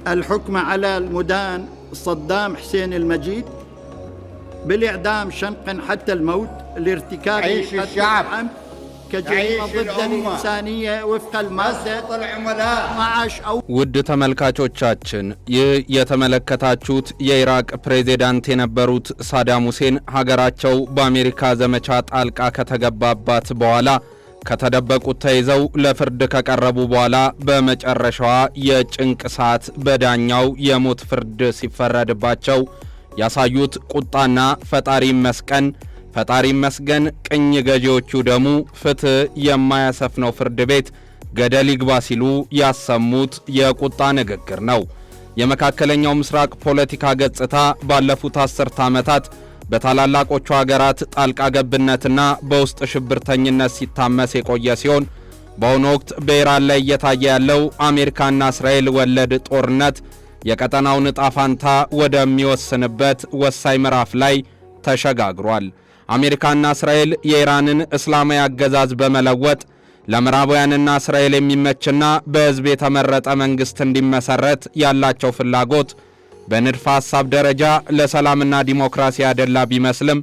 الحكم على المدان صدام حسين المجيد بالإعدام شنقا حتى الموت لارتكاب الشعب كجريمة ضد الإنسانية وفق المادة 12 أو ውድ ተመልካቾቻችን ይህ የተመለከታችሁት የኢራቅ ፕሬዝዳንት የነበሩት ሳዳም ሁሴን ሀገራቸው በአሜሪካ ዘመቻ ጣልቃ ከተገባባት በኋላ ከተደበቁት ተይዘው ለፍርድ ከቀረቡ በኋላ በመጨረሻዋ የጭንቅ ሰዓት በዳኛው የሞት ፍርድ ሲፈረድባቸው ያሳዩት ቁጣና ፈጣሪ መስገን ቅኝ ገዢዎቹ ደሙ ፍትህ የማያሰፍነው ፍርድ ቤት ገደል ይግባ ሲሉ ያሰሙት የቁጣ ንግግር ነው። የመካከለኛው ምስራቅ ፖለቲካ ገጽታ ባለፉት 10 ዓመታት በታላላቆቹ ሀገራት ጣልቃ ገብነትና በውስጥ ሽብርተኝነት ሲታመስ የቆየ ሲሆን በአሁኑ ወቅት በኢራን ላይ እየታየ ያለው አሜሪካና እስራኤል ወለድ ጦርነት የቀጠናውን ዕጣ ፈንታ ወደሚወስንበት ወሳኝ ምዕራፍ ላይ ተሸጋግሯል። አሜሪካና እስራኤል የኢራንን እስላማዊ አገዛዝ በመለወጥ ለምዕራባውያንና እስራኤል የሚመችና በሕዝብ የተመረጠ መንግስት እንዲመሰረት ያላቸው ፍላጎት በንድፈ ሐሳብ ደረጃ ለሰላምና ዲሞክራሲ ያደላ ቢመስልም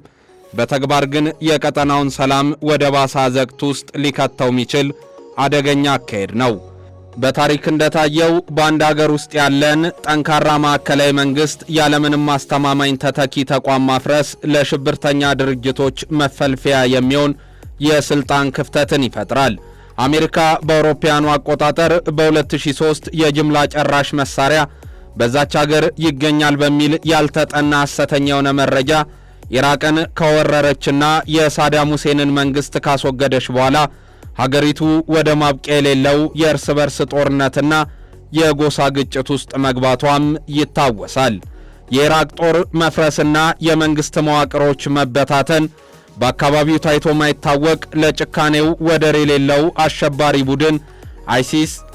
በተግባር ግን የቀጠናውን ሰላም ወደ ባሰ አዘቅት ውስጥ ሊከተው የሚችል አደገኛ አካሄድ ነው። በታሪክ እንደታየው በአንድ ሀገር ውስጥ ያለን ጠንካራ ማዕከላዊ መንግስት ያለምንም አስተማማኝ ተተኪ ተቋም ማፍረስ ለሽብርተኛ ድርጅቶች መፈልፈያ የሚሆን የስልጣን ክፍተትን ይፈጥራል። አሜሪካ በአውሮፓውያኑ አቆጣጠር በ2003 የጅምላ ጨራሽ መሳሪያ በዛች ሀገር ይገኛል በሚል ያልተጠና ሐሰተኛ የሆነ መረጃ ኢራቅን ከወረረችና የሳዳም ሁሴንን መንግስት ካስወገደች በኋላ ሀገሪቱ ወደ ማብቂያ የሌለው የእርስ በርስ ጦርነትና የጎሳ ግጭት ውስጥ መግባቷም ይታወሳል። የኢራቅ ጦር መፍረስና የመንግስት መዋቅሮች መበታተን በአካባቢው ታይቶ ማይታወቅ ለጭካኔው ወደር የሌለው አሸባሪ ቡድን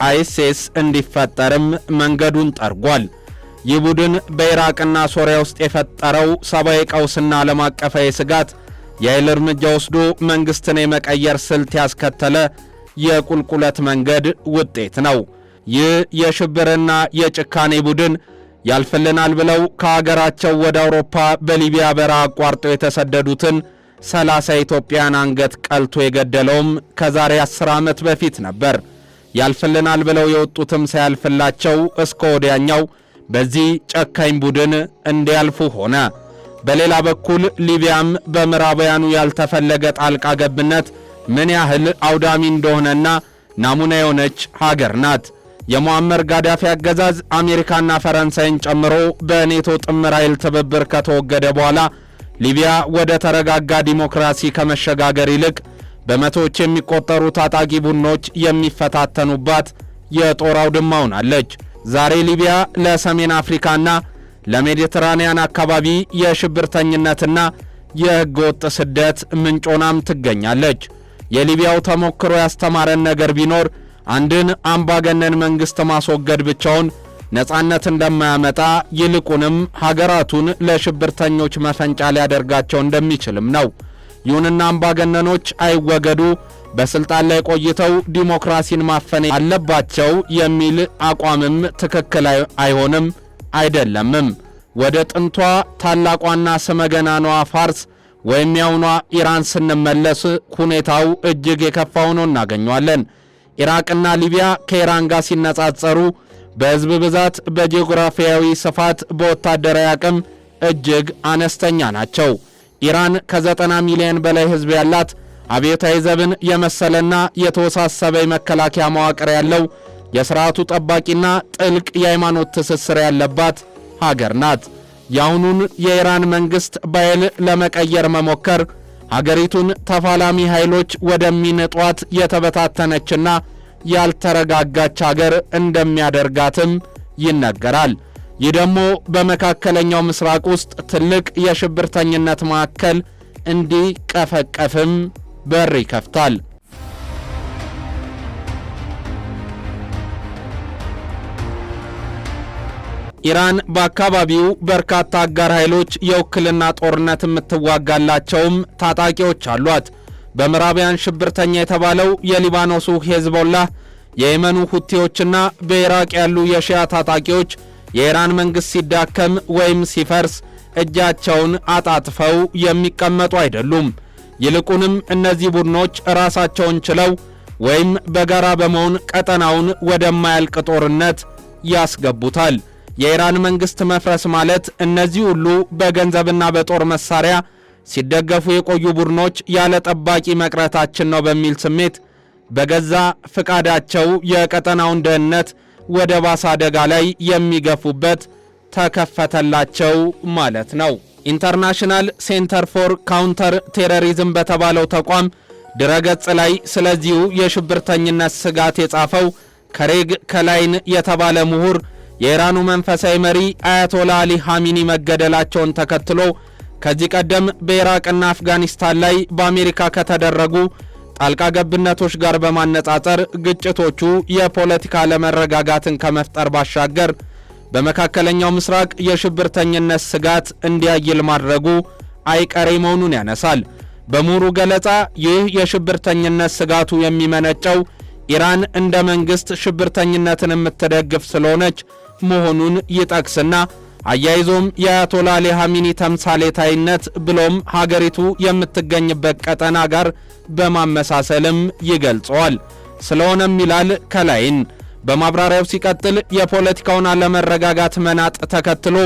አይሲስ እንዲፈጠርም መንገዱን ጠርጓል። ይህ ቡድን በኢራቅና ሶሪያ ውስጥ የፈጠረው ሰብአዊ ቀውስና ዓለም አቀፋዊ ስጋት የኃይል እርምጃ ወስዶ መንግስትን የመቀየር ስልት ያስከተለ የቁልቁለት መንገድ ውጤት ነው። ይህ የሽብርና የጭካኔ ቡድን ያልፍልናል ብለው ከሀገራቸው ወደ አውሮፓ በሊቢያ በረሃ አቋርጠው የተሰደዱትን 30 ኢትዮጵያን አንገት ቀልቶ የገደለውም ከዛሬ 10 ዓመት በፊት ነበር። ያልፍልናል ብለው የወጡትም ሳያልፍላቸው እስከ ወዲያኛው በዚህ ጨካኝ ቡድን እንዲያልፉ ሆነ። በሌላ በኩል ሊቢያም በምዕራባውያኑ ያልተፈለገ ጣልቃ ገብነት ምን ያህል አውዳሚ እንደሆነና ናሙና የሆነች ሀገር ናት። የሙአመር ጋዳፊ አገዛዝ አሜሪካና ፈረንሳይን ጨምሮ በኔቶ ጥምር ኃይል ትብብር ከተወገደ በኋላ ሊቢያ ወደ ተረጋጋ ዲሞክራሲ ከመሸጋገር ይልቅ በመቶዎች የሚቆጠሩ ታጣቂ ቡድኖች የሚፈታተኑባት የጦር አውድማ ሆናለች። ዛሬ ሊቢያ ለሰሜን አፍሪካና ለሜዲትራኒያን አካባቢ የሽብርተኝነትና የሕገወጥ ስደት ምንጮናም ትገኛለች። የሊቢያው ተሞክሮ ያስተማረን ነገር ቢኖር አንድን አምባገነን መንግስት ማስወገድ ብቻውን ነጻነት እንደማያመጣ ይልቁንም ሀገራቱን ለሽብርተኞች መፈንጫ ሊያደርጋቸው እንደሚችልም ነው። ይሁንና አምባገነኖች አይወገዱ፣ በስልጣን ላይ ቆይተው ዲሞክራሲን ማፈን አለባቸው የሚል አቋምም ትክክል አይሆንም አይደለምም። ወደ ጥንቷ ታላቋና ስመገናኗ ፋርስ ወይም ያውኗ ኢራን ስንመለስ ሁኔታው እጅግ የከፋ ሆኖ እናገኘዋለን። ኢራቅና ሊቢያ ከኢራን ጋር ሲነጻጸሩ በሕዝብ ብዛት፣ በጂኦግራፊያዊ ስፋት፣ በወታደራዊ አቅም እጅግ አነስተኛ ናቸው። ኢራን ከ90 ሚሊዮን በላይ ሕዝብ ያላት አብዮታዊ ዘብን የመሰለና የተወሳሰበ የመከላከያ መዋቅር ያለው የሥርዓቱ ጠባቂና ጥልቅ የሃይማኖት ትስስር ያለባት ሀገር ናት። የአሁኑን የኢራን መንግሥት በኃይል ለመቀየር መሞከር ሀገሪቱን ተፋላሚ ኃይሎች ወደሚንጧት የተበታተነችና ያልተረጋጋች ሀገር እንደሚያደርጋትም ይነገራል። ይህ ደግሞ በመካከለኛው ምስራቅ ውስጥ ትልቅ የሽብርተኝነት ማዕከል እንዲቀፈቀፍም በር ይከፍታል። ኢራን በአካባቢው በርካታ አጋር ኃይሎች የውክልና ጦርነት የምትዋጋላቸውም ታጣቂዎች አሏት። በምዕራባውያን ሽብርተኛ የተባለው የሊባኖሱ ሄዝቦላህ፣ የየመኑ ሁቲዎችና በኢራቅ ያሉ የሺያ ታጣቂዎች የኢራን መንግሥት ሲዳከም ወይም ሲፈርስ እጃቸውን አጣጥፈው የሚቀመጡ አይደሉም። ይልቁንም እነዚህ ቡድኖች ራሳቸውን ችለው ወይም በጋራ በመሆን ቀጠናውን ወደማያልቅ ጦርነት ያስገቡታል። የኢራን መንግሥት መፍረስ ማለት እነዚህ ሁሉ በገንዘብና በጦር መሳሪያ ሲደገፉ የቆዩ ቡድኖች ያለ ጠባቂ መቅረታችን ነው በሚል ስሜት በገዛ ፍቃዳቸው የቀጠናውን ደህንነት ወደ ባሰ አደጋ ላይ የሚገፉበት ተከፈተላቸው ማለት ነው። ኢንተርናሽናል ሴንተር ፎር ካውንተር ቴሮሪዝም በተባለው ተቋም ድረገጽ ላይ ስለዚሁ የሽብርተኝነት ስጋት የጻፈው ከሬግ ከላይን የተባለ ምሁር የኢራኑ መንፈሳዊ መሪ አያቶላ አሊ ኻሜኒ መገደላቸውን ተከትሎ ከዚህ ቀደም በኢራቅና አፍጋኒስታን ላይ በአሜሪካ ከተደረጉ ጣልቃ ገብነቶች ጋር በማነጻጸር ግጭቶቹ የፖለቲካ አለመረጋጋትን ከመፍጠር ባሻገር በመካከለኛው ምስራቅ የሽብርተኝነት ስጋት እንዲያይል ማድረጉ አይቀሬ መሆኑን ያነሳል። በምሁሩ ገለጻ ይህ የሽብርተኝነት ስጋቱ የሚመነጨው ኢራን እንደ መንግሥት ሽብርተኝነትን የምትደግፍ ስለሆነች መሆኑን ይጠቅስና አያይዞም የአያቶላ አሊ ኻሜኒ ተምሳሌታዊነት ብሎም ሀገሪቱ የምትገኝበት ቀጠና ጋር በማመሳሰልም ይገልጸዋል። ስለሆነም ይላል ከላይን በማብራሪያው ሲቀጥል የፖለቲካውን አለመረጋጋት መናጥ ተከትሎ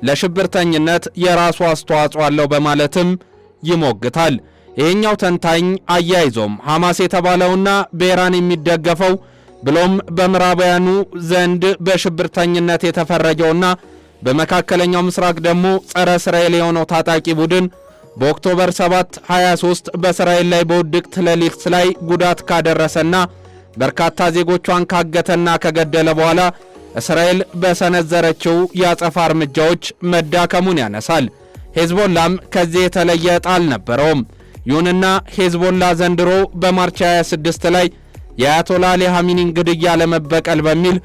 ለሽብርተኝነት የራሱ አስተዋጽኦ አለው በማለትም ይሞግታል። ይህኛው ተንታኝ አያይዞም ሐማስ የተባለውና በኢራን የሚደገፈው ብሎም በምዕራባውያኑ ዘንድ በሽብርተኝነት የተፈረጀውና በመካከለኛው ምስራቅ ደግሞ ጸረ እስራኤል የሆነው ታጣቂ ቡድን በኦክቶበር 7 23 በእስራኤል ላይ በውድቅት ሌሊት ላይ ጉዳት ካደረሰና በርካታ ዜጎቿን ካገተና ከገደለ በኋላ እስራኤል በሰነዘረችው የአጸፋ እርምጃዎች መዳከሙን ያነሳል። ሄዝቦላም ከዚህ የተለየ ዕጣ አልነበረውም። ይሁንና ሄዝቦላ ዘንድሮ በማርች 26 ላይ የአያቶላ አሊ ኻሜኒን ግድያ ለመበቀል በሚል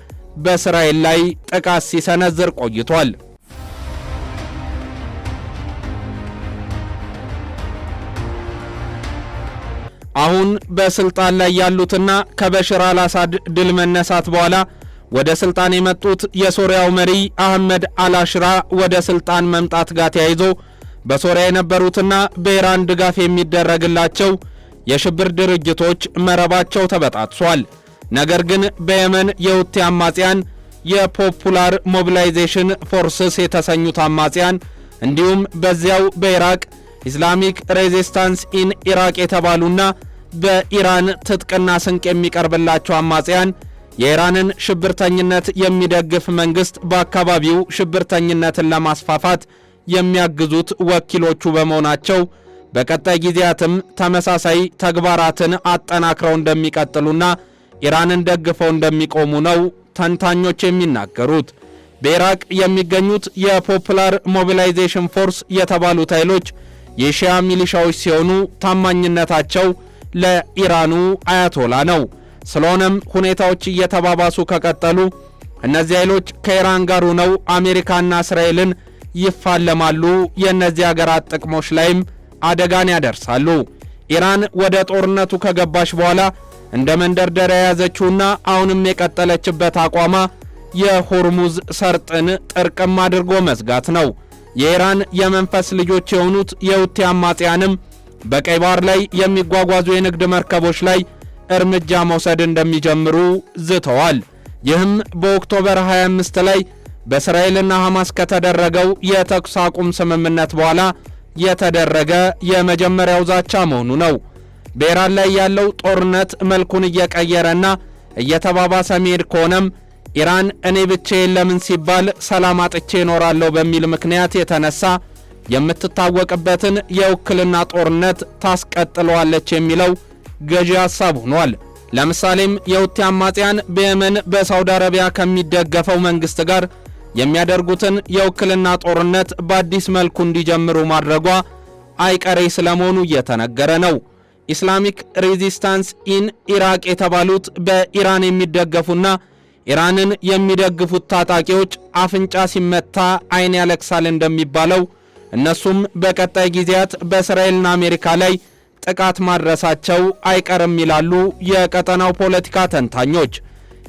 በእስራኤል ላይ ጥቃት ሲሰነዝር ቆይቷል። አሁን በስልጣን ላይ ያሉትና ከበሽር አልአሳድ ድል መነሳት በኋላ ወደ ስልጣን የመጡት የሶሪያው መሪ አህመድ አልአሽራ ወደ ስልጣን መምጣት ጋር ተያይዞ በሶሪያ የነበሩትና በኢራን ድጋፍ የሚደረግላቸው የሽብር ድርጅቶች መረባቸው ተበጣጥሷል። ነገር ግን በየመን የሁቲ አማጽያን፣ የፖፑላር ሞቢላይዜሽን ፎርስስ የተሰኙት አማጽያን እንዲሁም በዚያው በኢራቅ ኢስላሚክ ሬዚስታንስ ኢን ኢራቅ የተባሉና በኢራን ትጥቅና ስንቅ የሚቀርብላቸው አማጽያን የኢራንን ሽብርተኝነት የሚደግፍ መንግስት በአካባቢው ሽብርተኝነትን ለማስፋፋት የሚያግዙት ወኪሎቹ በመሆናቸው በቀጣይ ጊዜያትም ተመሳሳይ ተግባራትን አጠናክረው እንደሚቀጥሉና ኢራንን ደግፈው እንደሚቆሙ ነው ተንታኞች የሚናገሩት። በኢራቅ የሚገኙት የፖፑላር ሞቢላይዜሽን ፎርስ የተባሉት ኃይሎች የሺያ ሚሊሻዎች ሲሆኑ ታማኝነታቸው ለኢራኑ አያቶላ ነው። ስለሆነም ሁኔታዎች እየተባባሱ ከቀጠሉ እነዚህ ኃይሎች ከኢራን ጋር ሆነው አሜሪካና እስራኤልን ይፋለማሉ። የእነዚህ ሀገራት ጥቅሞች ላይም አደጋን ያደርሳሉ። ኢራን ወደ ጦርነቱ ከገባች በኋላ እንደ መንደርደሪያ የያዘችውና አሁንም የቀጠለችበት አቋሟ የሆርሙዝ ሰርጥን ጥርቅም አድርጎ መዝጋት ነው። የኢራን የመንፈስ ልጆች የሆኑት የሁቲ አማጽያንም በቀይ ባህር ላይ የሚጓጓዙ የንግድ መርከቦች ላይ እርምጃ መውሰድ እንደሚጀምሩ ዝተዋል። ይህም በኦክቶበር 25 ላይ በእስራኤልና ሐማስ ከተደረገው የተኩስ አቁም ስምምነት በኋላ የተደረገ የመጀመሪያው ዛቻ መሆኑ ነው። በኢራን ላይ ያለው ጦርነት መልኩን እየቀየረና እየተባባሰ መሄድ ከሆነም ኢራን እኔ ብቻዬን ለምን ሲባል ሰላም አጥቼ እኖራለሁ በሚል ምክንያት የተነሳ የምትታወቅበትን የውክልና ጦርነት ታስቀጥለዋለች የሚለው ገዢ ሐሳብ ሆኗል። ለምሳሌም የሁቲ አማጽያን በየመን በሳውዲ አረቢያ ከሚደገፈው መንግስት ጋር የሚያደርጉትን የውክልና ጦርነት በአዲስ መልኩ እንዲጀምሩ ማድረጓ አይቀሬ ስለመሆኑ እየተነገረ ነው። ኢስላሚክ ሬዚስታንስ ኢን ኢራቅ የተባሉት በኢራን የሚደገፉና ኢራንን የሚደግፉት ታጣቂዎች አፍንጫ ሲመታ አይን ያለቅሳል እንደሚባለው እነሱም በቀጣይ ጊዜያት በእስራኤልና አሜሪካ ላይ ጥቃት ማድረሳቸው አይቀርም ይላሉ የቀጠናው ፖለቲካ ተንታኞች።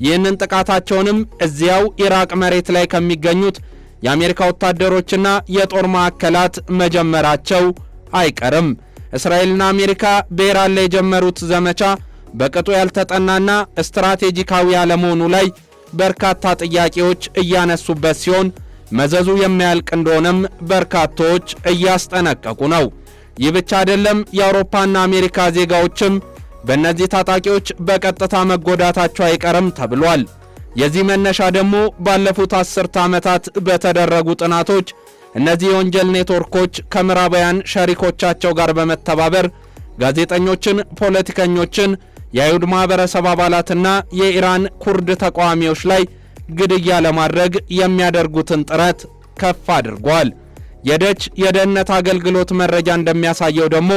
ይህንን ጥቃታቸውንም እዚያው ኢራቅ መሬት ላይ ከሚገኙት የአሜሪካ ወታደሮችና የጦር ማዕከላት መጀመራቸው አይቀርም። እስራኤልና አሜሪካ በኢራን ላይ የጀመሩት ዘመቻ በቅጡ ያልተጠናና ስትራቴጂካዊ ያለመሆኑ ላይ በርካታ ጥያቄዎች እያነሱበት ሲሆን መዘዙ የማያልቅ እንደሆነም በርካቶች እያስጠነቀቁ ነው። ይህ ብቻ አይደለም። የአውሮፓና አሜሪካ ዜጋዎችም በእነዚህ ታጣቂዎች በቀጥታ መጎዳታቸው አይቀርም ተብሏል። የዚህ መነሻ ደግሞ ባለፉት 10 ዓመታት በተደረጉ ጥናቶች እነዚህ የወንጀል ኔትወርኮች ከምዕራባውያን ሸሪኮቻቸው ጋር በመተባበር ጋዜጠኞችን፣ ፖለቲከኞችን፣ የአይሁድ ማህበረሰብ አባላትና የኢራን ኩርድ ተቃዋሚዎች ላይ ግድያ ለማድረግ የሚያደርጉትን ጥረት ከፍ አድርጓል። የደች የደህንነት አገልግሎት መረጃ እንደሚያሳየው ደግሞ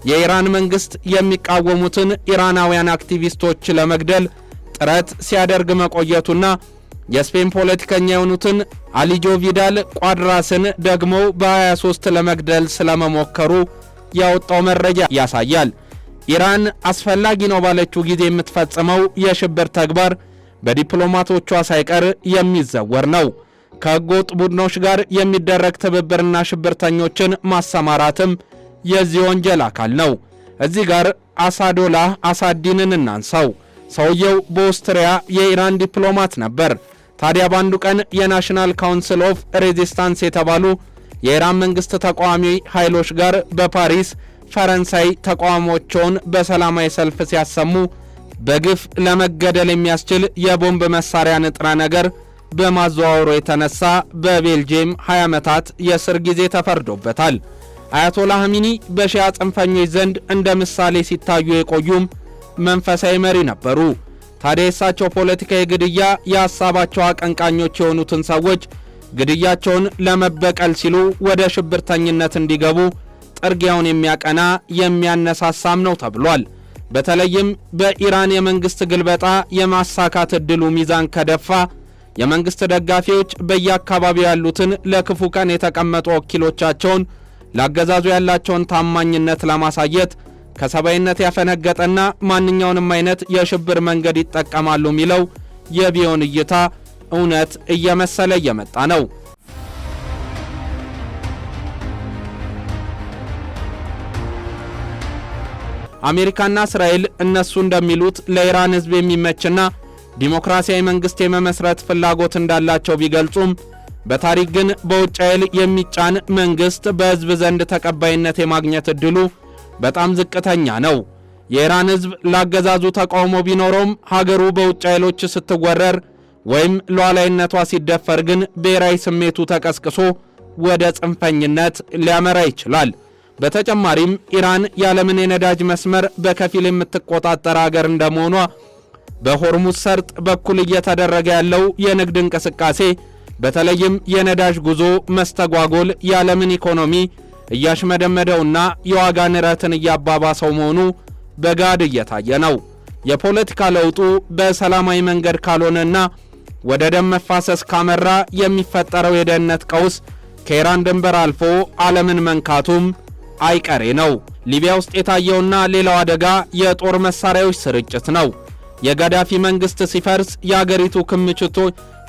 የኢራን መንግስት የሚቃወሙትን ኢራናውያን አክቲቪስቶች ለመግደል ጥረት ሲያደርግ መቆየቱና የስፔን ፖለቲከኛ የሆኑትን አሊጆ ቪዳል ቋድራስን ደግሞ በ23 ለመግደል ስለመሞከሩ ያወጣው መረጃ ያሳያል። ኢራን አስፈላጊ ነው ባለችው ጊዜ የምትፈጽመው የሽብር ተግባር በዲፕሎማቶቿ ሳይቀር የሚዘወር ነው። ከህገወጥ ቡድኖች ጋር የሚደረግ ትብብርና ሽብርተኞችን ማሰማራትም የዚህ ወንጀል አካል ነው። እዚህ ጋር አሳዶላህ አሳዲንን እናንሳው። ሰውየው በኦስትሪያ የኢራን ዲፕሎማት ነበር። ታዲያ በአንዱ ቀን የናሽናል ካውንስል ኦፍ ሬዚስታንስ የተባሉ የኢራን መንግስት ተቃዋሚ ኃይሎች ጋር በፓሪስ ፈረንሳይ ተቃዋሚዎችን በሰላማዊ ሰልፍ ሲያሰሙ በግፍ ለመገደል የሚያስችል የቦምብ መሳሪያ ንጥረ ነገር በማዘዋወሩ የተነሳ በቤልጂየም 20 ዓመታት የእስር ጊዜ ተፈርዶበታል። አያቶላህ ኻሜኒ በሺዓ ጽንፈኞች ዘንድ እንደ ምሳሌ ሲታዩ የቆዩም መንፈሳዊ መሪ ነበሩ። ታዲያ የእሳቸው ፖለቲካዊ ግድያ የሐሳባቸው አቀንቃኞች የሆኑትን ሰዎች ግድያቸውን ለመበቀል ሲሉ ወደ ሽብርተኝነት እንዲገቡ ጥርጊያውን የሚያቀና የሚያነሳሳም ነው ተብሏል። በተለይም በኢራን የመንግስት ግልበጣ የማሳካት ዕድሉ ሚዛን ከደፋ የመንግስት ደጋፊዎች በየአካባቢው ያሉትን ለክፉ ቀን የተቀመጡ ወኪሎቻቸውን ላገዛዙ ያላቸውን ታማኝነት ለማሳየት ከሰባይነት ያፈነገጠና ማንኛውንም አይነት የሽብር መንገድ ይጠቀማሉ የሚለው የቢዮን እይታ እውነት እየመሰለ እየመጣ ነው። አሜሪካና እስራኤል እነሱ እንደሚሉት ለኢራን ህዝብ የሚመችና ዲሞክራሲያዊ መንግስት የመመስረት ፍላጎት እንዳላቸው ቢገልጹም በታሪክ ግን በውጭ ኃይል የሚጫን መንግስት በህዝብ ዘንድ ተቀባይነት የማግኘት ዕድሉ በጣም ዝቅተኛ ነው። የኢራን ህዝብ ላገዛዙ ተቃውሞ ቢኖረውም ሀገሩ በውጭ ኃይሎች ስትወረር ወይም ሉዓላዊነቷ ሲደፈር ግን ብሔራዊ ስሜቱ ተቀስቅሶ ወደ ጽንፈኝነት ሊያመራ ይችላል። በተጨማሪም ኢራን የዓለምን የነዳጅ መስመር በከፊል የምትቆጣጠር ሀገር እንደመሆኗ በሆርሙዝ ሰርጥ በኩል እየተደረገ ያለው የንግድ እንቅስቃሴ በተለይም የነዳጅ ጉዞ መስተጓጎል የዓለምን ኢኮኖሚ እያሽመደመደውና የዋጋ ንረትን እያባባሰው መሆኑ በጋድ እየታየ ነው። የፖለቲካ ለውጡ በሰላማዊ መንገድ ካልሆነና ወደ ደም መፋሰስ ካመራ የሚፈጠረው የደህንነት ቀውስ ከኢራን ድንበር አልፎ ዓለምን መንካቱም አይቀሬ ነው። ሊቢያ ውስጥ የታየውና ሌላው አደጋ የጦር መሳሪያዎች ስርጭት ነው። የጋዳፊ መንግስት ሲፈርስ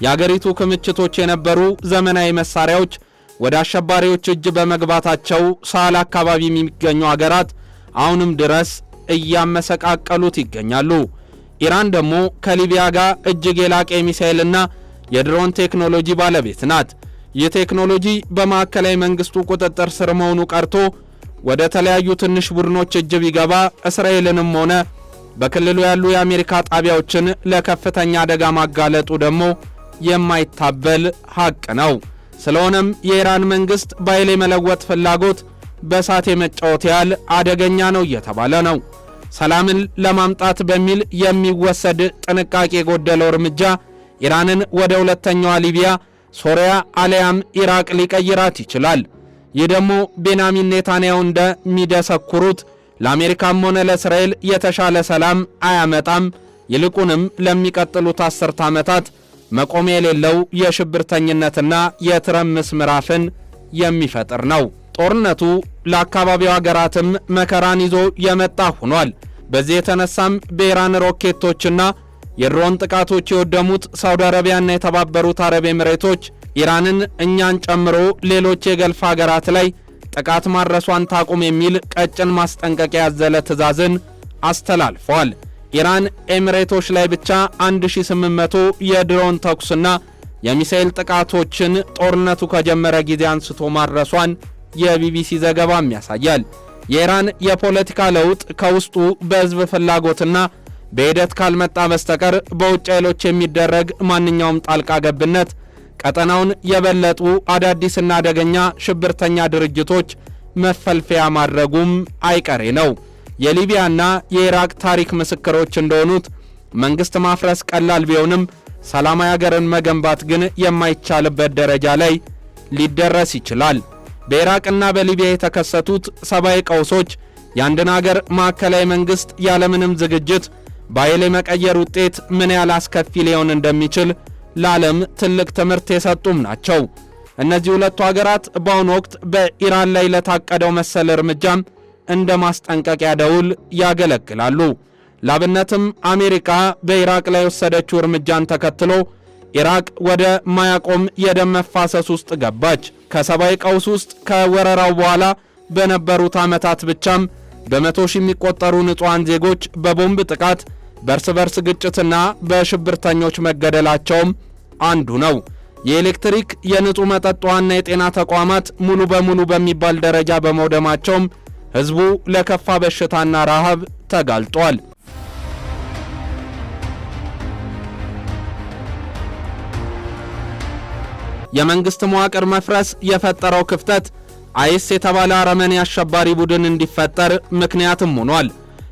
የአገሪቱ ክምችቶች የነበሩ ዘመናዊ መሳሪያዎች ወደ አሸባሪዎች እጅ በመግባታቸው ሳህል አካባቢ የሚገኙ አገራት አሁንም ድረስ እያመሰቃቀሉት ይገኛሉ። ኢራን ደግሞ ከሊቢያ ጋር እጅግ የላቀ ሚሳኤልና የድሮን ቴክኖሎጂ ባለቤት ናት። ይህ ቴክኖሎጂ በማዕከላዊ መንግስቱ ቁጥጥር ስር መሆኑ ቀርቶ ወደ ተለያዩ ትንሽ ቡድኖች እጅ ቢገባ እስራኤልንም ሆነ በክልሉ ያሉ የአሜሪካ ጣቢያዎችን ለከፍተኛ አደጋ ማጋለጡ ደግሞ የማይታበል ሐቅ ነው። ስለሆነም የኢራን መንግስት በኃይል የመለወጥ ፍላጎት በእሳት የመጫወት ያህል አደገኛ ነው እየተባለ ነው። ሰላምን ለማምጣት በሚል የሚወሰድ ጥንቃቄ የጎደለው እርምጃ ኢራንን ወደ ሁለተኛዋ ሊቢያ፣ ሶሪያ አሊያም ኢራቅ ሊቀይራት ይችላል። ይህ ደግሞ ቤንያሚን ኔታንያሁ እንደሚደሰኩሩት ለአሜሪካም ሆነ ለእስራኤል የተሻለ ሰላም አያመጣም። ይልቁንም ለሚቀጥሉት 10 ዓመታት መቆሚያ የሌለው የሽብርተኝነትና የትርምስ ምዕራፍን የሚፈጥር ነው። ጦርነቱ ለአካባቢው ሀገራትም መከራን ይዞ የመጣ ሆኗል። በዚህ የተነሳም በኢራን ሮኬቶችና የድሮን ጥቃቶች የወደሙት ሳውዲ አረቢያና የተባበሩት አረብ ኤሚሬቶች ኢራንን እኛን ጨምሮ ሌሎች የገልፍ ሀገራት ላይ ጥቃት ማድረሷን ታቁም የሚል ቀጭን ማስጠንቀቂያ ያዘለ ትዕዛዝን አስተላልፈዋል። ኢራን ኤሚሬቶች ላይ ብቻ 1800 የድሮን ተኩስና የሚሳኤል ጥቃቶችን ጦርነቱ ከጀመረ ጊዜ አንስቶ ማድረሷን የቢቢሲ ዘገባም ያሳያል። የኢራን የፖለቲካ ለውጥ ከውስጡ በህዝብ ፍላጎትና በሂደት ካልመጣ በስተቀር በውጭ ኃይሎች የሚደረግ ማንኛውም ጣልቃ ገብነት ቀጠናውን የበለጡ አዳዲስና አደገኛ ሽብርተኛ ድርጅቶች መፈልፈያ ማድረጉም አይቀሬ ነው። የሊቢያና የኢራቅ ታሪክ ምስክሮች እንደሆኑት መንግስት ማፍረስ ቀላል ቢሆንም ሰላማዊ ሀገርን መገንባት ግን የማይቻልበት ደረጃ ላይ ሊደረስ ይችላል። በኢራቅና በሊቢያ የተከሰቱት ሰብአዊ ቀውሶች የአንድን ሀገር ማዕከላዊ መንግስት ያለምንም ዝግጅት በኃይል የመቀየር ውጤት ምን ያህል አስከፊ ሊሆን እንደሚችል ለዓለም ትልቅ ትምህርት የሰጡም ናቸው። እነዚህ ሁለቱ ሀገራት በአሁኑ ወቅት በኢራን ላይ ለታቀደው መሰል እርምጃም እንደ ማስጠንቀቂያ ደውል ያገለግላሉ። ላብነትም አሜሪካ በኢራቅ ላይ የወሰደችው እርምጃን ተከትሎ ኢራቅ ወደ ማያቆም የደም መፋሰስ ውስጥ ገባች። ከሰብአዊ ቀውስ ውስጥ ከወረራው በኋላ በነበሩት ዓመታት ብቻም በመቶ ሺህ የሚቆጠሩ ንጹሃን ዜጎች በቦምብ ጥቃት፣ በእርስ በርስ ግጭትና በሽብርተኞች መገደላቸውም አንዱ ነው። የኤሌክትሪክ፣ የንጹህ መጠጥ ውሃና የጤና ተቋማት ሙሉ በሙሉ በሚባል ደረጃ በመውደማቸውም ህዝቡ ለከፋ በሽታና ረሃብ ተጋልጧል። የመንግስት መዋቅር መፍረስ የፈጠረው ክፍተት አይስ የተባለ አረመኔ አሸባሪ ቡድን እንዲፈጠር ምክንያትም ሆኗል።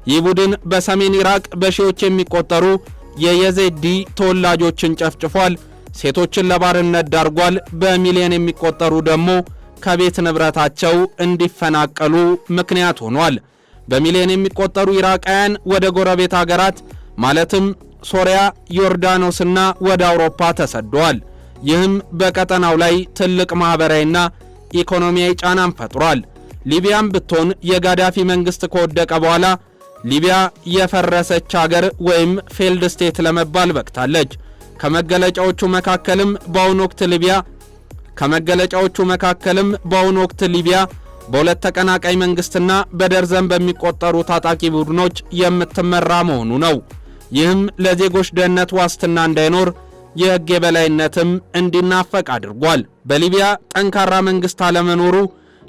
ይህ ቡድን በሰሜን ኢራቅ በሺዎች የሚቆጠሩ የየዜዲ ተወላጆችን ጨፍጭፏል፣ ሴቶችን ለባርነት ዳርጓል፣ በሚሊዮን የሚቆጠሩ ደግሞ ከቤት ንብረታቸው እንዲፈናቀሉ ምክንያት ሆኗል። በሚሊዮን የሚቆጠሩ ኢራቃውያን ወደ ጎረቤት ሀገራት ማለትም ሶሪያ፣ ዮርዳኖስና ወደ አውሮፓ ተሰደዋል። ይህም በቀጠናው ላይ ትልቅ ማህበራዊና ኢኮኖሚያዊ ጫናን ፈጥሯል። ሊቢያም ብትሆን የጋዳፊ መንግስት ከወደቀ በኋላ ሊቢያ የፈረሰች ሀገር ወይም ፌልድ ስቴት ለመባል በቅታለች። ከመገለጫዎቹ መካከልም በአሁኑ ወቅት ሊቢያ በሁለት ተቀናቃይ መንግስትና በደርዘን በሚቆጠሩ ታጣቂ ቡድኖች የምትመራ መሆኑ ነው። ይህም ለዜጎች ደህንነት ዋስትና እንዳይኖር የሕግ የበላይነትም እንዲናፈቅ አድርጓል። በሊቢያ ጠንካራ መንግስት አለመኖሩ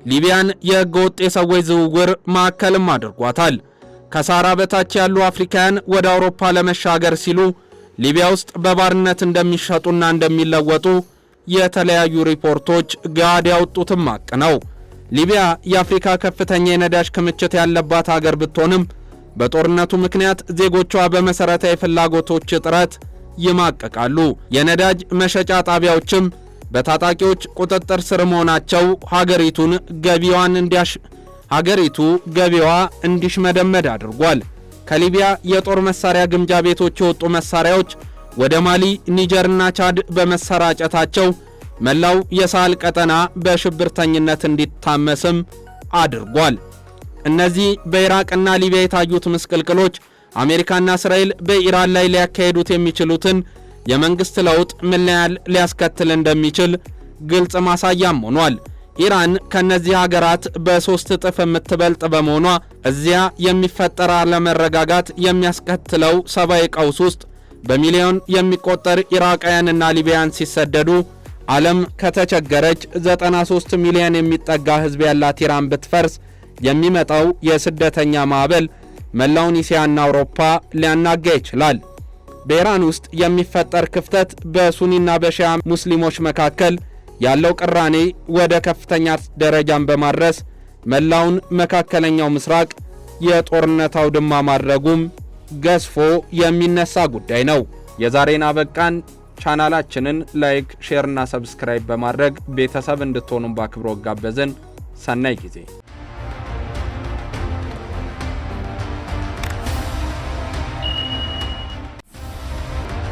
ሊቢያን የሕገ ወጥ የሰዎች ዝውውር ማዕከልም አድርጓታል። ከሳራ በታች ያሉ አፍሪካውያን ወደ አውሮፓ ለመሻገር ሲሉ ሊቢያ ውስጥ በባርነት እንደሚሸጡና እንደሚለወጡ የተለያዩ ሪፖርቶች ጋድ ያወጡትም ሐቅ ነው። ሊቢያ የአፍሪካ ከፍተኛ የነዳጅ ክምችት ያለባት ሀገር ብትሆንም በጦርነቱ ምክንያት ዜጎቿ በመሰረታዊ ፍላጎቶች እጥረት ይማቀቃሉ። የነዳጅ መሸጫ ጣቢያዎችም በታጣቂዎች ቁጥጥር ስር መሆናቸው ሀገሪቱ ገቢዋ እንዲሽመደመድ አድርጓል። ከሊቢያ የጦር መሳሪያ ግምጃ ቤቶች የወጡ መሳሪያዎች ወደ ማሊ፣ ኒጀርና ቻድ በመሰራጨታቸው መላው የሳህል ቀጠና በሽብርተኝነት እንዲታመስም አድርጓል። እነዚህ በኢራቅና ሊቢያ የታዩት ምስቅልቅሎች አሜሪካና እስራኤል በኢራን ላይ ሊያካሄዱት የሚችሉትን የመንግስት ለውጥ ምን ያህል ሊያስከትል እንደሚችል ግልጽ ማሳያም ሆኗል። ኢራን ከነዚህ ሀገራት በ3 እጥፍ የምትበልጥ በመሆኗ እዚያ የሚፈጠር አለመረጋጋት የሚያስከትለው ሰብአዊ ቀውስ ውስጥ በሚሊዮን የሚቆጠር ኢራቃውያንና ሊቢያን ሲሰደዱ ዓለም ከተቸገረች 93 ሚሊዮን የሚጠጋ ህዝብ ያላት ኢራን ብትፈርስ የሚመጣው የስደተኛ ማዕበል መላውን እስያና አውሮፓ ሊያናጋ ይችላል። በኢራን ውስጥ የሚፈጠር ክፍተት በሱኒና በሺያ ሙስሊሞች መካከል ያለው ቅራኔ ወደ ከፍተኛ ደረጃን በማድረስ መላውን መካከለኛው ምስራቅ የጦርነት አውድማ ማድረጉም ገዝፎ የሚነሳ ጉዳይ ነው። የዛሬን አበቃን። ቻናላችንን ላይክ፣ ሼር እና ሰብስክራይብ በማድረግ ቤተሰብ እንድትሆኑ በአክብሮት ጋበዝን። ሰናይ ጊዜ